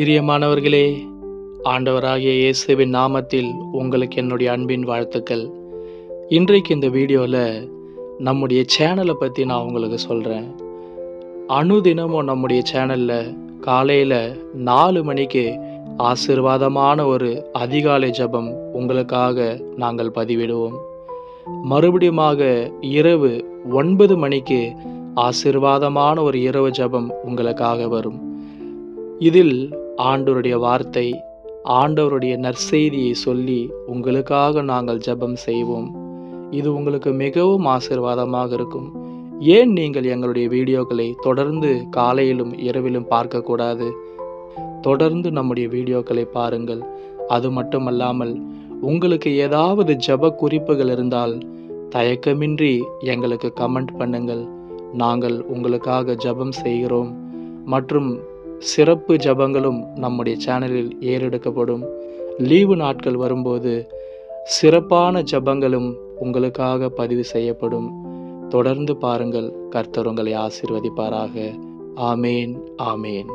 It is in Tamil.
பிரியமானவர்களே, ஆண்டவராகிய இயேசுவின் நாமத்தில் உங்களுக்கு என்னுடைய அன்பின் வாழ்த்துக்கள். இன்றைக்கு இந்த வீடியோவில் நம்முடைய சேனலை பற்றி நான் உங்களுக்கு சொல்கிறேன். அனுதினமும் நம்முடைய சேனலில் காலையில் 4 மணிக்கு ஆசீர்வாதமான ஒரு அதிகாலை ஜெபம் உங்களுக்காக நாங்கள் பதிவிடுவோம். மறுபடியுமாக இரவு 9 மணிக்கு ஆசீர்வாதமான ஒரு இரவு ஜெபம் உங்களுக்காக வரும். இதில் ஆண்டவருடைய வார்த்தை, ஆண்டவருடைய நற்செய்தியை சொல்லி உங்களுக்காக நாங்கள் ஜெபம் செய்வோம். இது உங்களுக்கு மிகவும் ஆசீர்வாதமாக இருக்கும். ஏன் நீங்கள் எங்களுடைய வீடியோக்களை தொடர்ந்து காலையிலும் இரவிலும் பார்க்கக்கூடாது? தொடர்ந்து நம்முடைய வீடியோக்களை பாருங்கள். அது மட்டுமல்லாமல் உங்களுக்கு ஏதாவது ஜெப குறிப்புகள் இருந்தால் தயக்கமின்றி எங்களுக்கு கமெண்ட் பண்ணுங்கள். நாங்கள் உங்களுக்காக ஜெபம் செய்கிறோம். மற்றும் சிறப்பு ஜெபங்களும் நம்முடைய சேனலில் ஏறெடுக்கப்படும். லீவு நாட்கள் வரும்போது சிறப்பான ஜெபங்களும் உங்களுக்காக பதிவு செய்யப்படும். தொடர்ந்து பாருங்கள். கர்த்தர் உங்களை ஆசீர்வதிப்பாராக. ஆமேன், ஆமேன்.